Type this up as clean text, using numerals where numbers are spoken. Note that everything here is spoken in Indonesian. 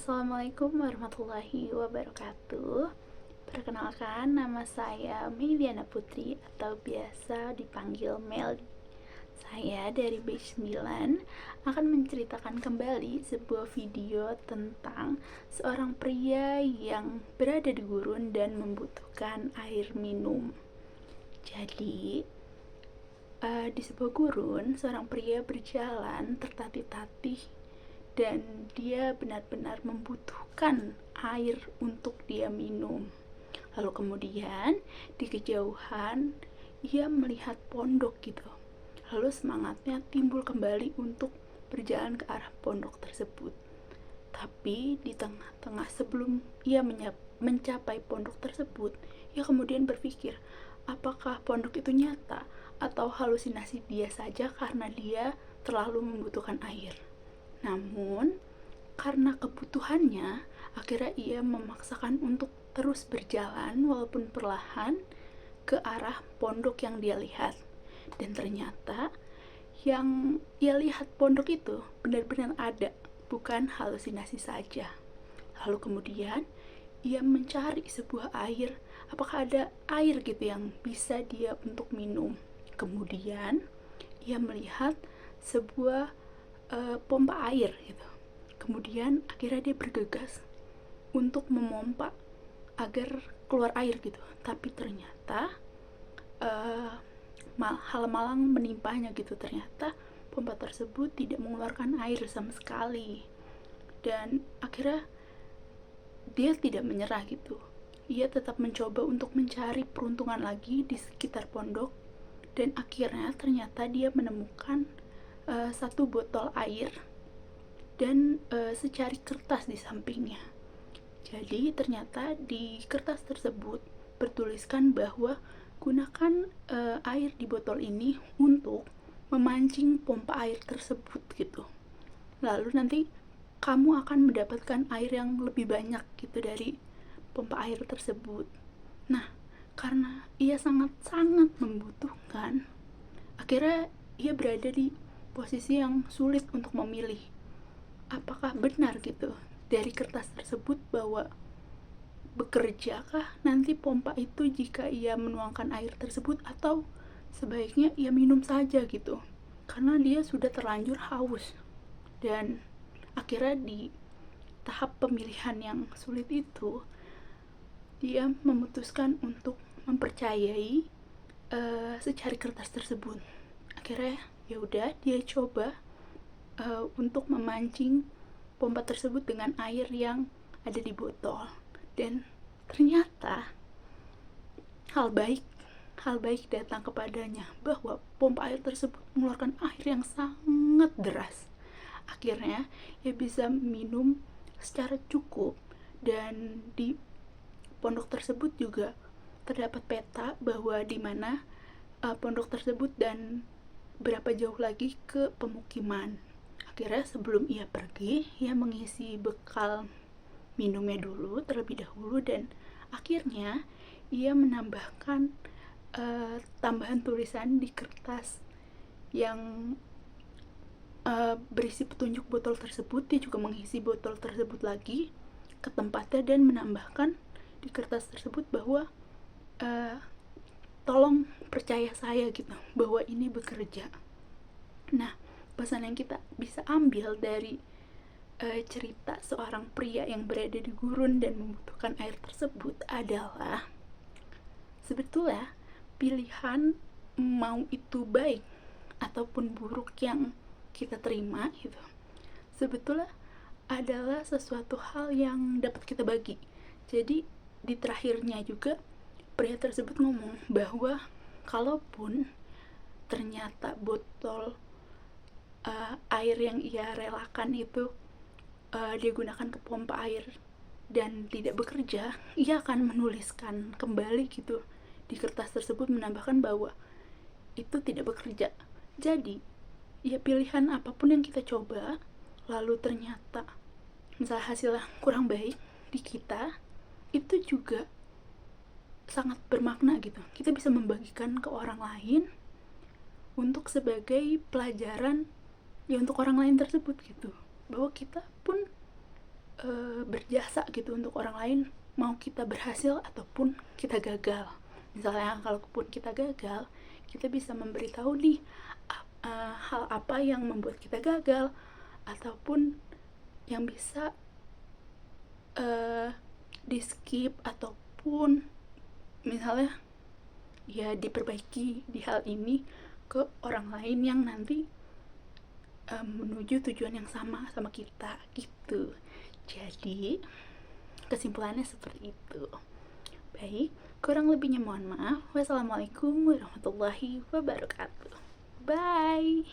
Assalamualaikum warahmatullahi wabarakatuh. Perkenalkan, nama saya Meliana Putri atau biasa dipanggil Mel. Saya dari Batch 9 akan menceritakan kembali sebuah video tentang seorang pria yang berada di gurun dan membutuhkan air minum. Jadi, di sebuah gurun, seorang pria berjalan tertatih-tatih dan dia benar-benar membutuhkan air untuk dia minum. Lalu kemudian di kejauhan ia melihat pondok gitu. Lalu semangatnya timbul kembali untuk berjalan ke arah pondok tersebut. Tapi di tengah-tengah sebelum ia mencapai pondok tersebut, ia kemudian berpikir, apakah pondok itu nyata atau halusinasi dia saja karena dia terlalu membutuhkan air. Namun, karena kebutuhannya, akhirnya ia memaksakan untuk terus berjalan walaupun perlahan ke arah pondok yang dia lihat. Dan ternyata yang ia lihat pondok itu benar-benar ada, bukan halusinasi saja. Lalu kemudian ia mencari sebuah air, apakah ada air gitu yang bisa dia untuk minum. Kemudian ia melihat sebuah pompa air gitu. Kemudian akhirnya dia bergegas untuk memompa agar keluar air gitu. Tapi ternyata hal malang menimpanya gitu. Ternyata pompa tersebut tidak mengeluarkan air sama sekali. Dan akhirnya dia tidak menyerah gitu. Ia tetap mencoba untuk mencari peruntungan lagi di sekitar pondok. Dan akhirnya ternyata dia menemukan satu botol air dan secari kertas di sampingnya. Jadi ternyata di kertas tersebut bertuliskan bahwa gunakan air di botol ini untuk memancing pompa air tersebut gitu. Lalu nanti kamu akan mendapatkan air yang lebih banyak gitu dari pompa air tersebut. Nah, karena ia sangat-sangat membutuhkan, akhirnya ia berada di posisi yang sulit untuk memilih apakah benar gitu dari kertas tersebut bahwa bekerjakah nanti pompa itu jika ia menuangkan air tersebut, atau sebaiknya ia minum saja gitu karena dia sudah terlanjur haus. Dan akhirnya di tahap pemilihan yang sulit itu dia memutuskan untuk mempercayai secari kertas tersebut. Akhirnya ya udah dia coba untuk memancing pompa tersebut dengan air yang ada di botol. Dan ternyata hal baik datang kepadanya, bahwa pompa air tersebut mengeluarkan air yang sangat deras. Akhirnya ia bisa minum secara cukup. Dan di pondok tersebut juga terdapat peta bahwa di mana pondok tersebut dan berapa jauh lagi ke pemukiman. Akhirnya sebelum ia pergi, ia mengisi bekal minumnya dulu terlebih dahulu, dan akhirnya ia menambahkan tambahan tulisan di kertas yang berisi petunjuk botol tersebut. Dia juga mengisi botol tersebut lagi ke tempatnya dan menambahkan di kertas tersebut bahwa tolong percaya saya gitu, bahwa ini bekerja. Nah, pesan yang kita bisa ambil dari cerita seorang pria yang berada di gurun dan membutuhkan air tersebut adalah sebetulnya pilihan mau itu baik ataupun buruk yang kita terima gitu, sebetulnya adalah sesuatu hal yang dapat kita bagi. Jadi di terakhirnya juga pria tersebut ngomong bahwa kalaupun ternyata botol air yang ia relakan itu dia gunakan ke pompa air dan tidak bekerja, ia akan menuliskan kembali gitu di kertas tersebut, menambahkan bahwa itu tidak bekerja. Jadi ya pilihan apapun yang kita coba lalu ternyata misalnya hasilnya kurang baik di kita, itu juga sangat bermakna gitu. Kita bisa membagikan ke orang lain untuk sebagai pelajaran ya untuk orang lain tersebut gitu, bahwa kita pun berjasa gitu untuk orang lain, mau kita berhasil ataupun kita gagal. Misalnya kalaupun kita gagal, kita bisa memberitahu nih hal apa yang membuat kita gagal, ataupun yang bisa di skip, ataupun misalnya ya diperbaiki di hal ini ke orang lain yang nanti menuju tujuan yang sama sama kita gitu. Jadi kesimpulannya seperti itu. Baik, kurang lebihnya mohon maaf. Wassalamualaikum warahmatullahi wabarakatuh. Bye.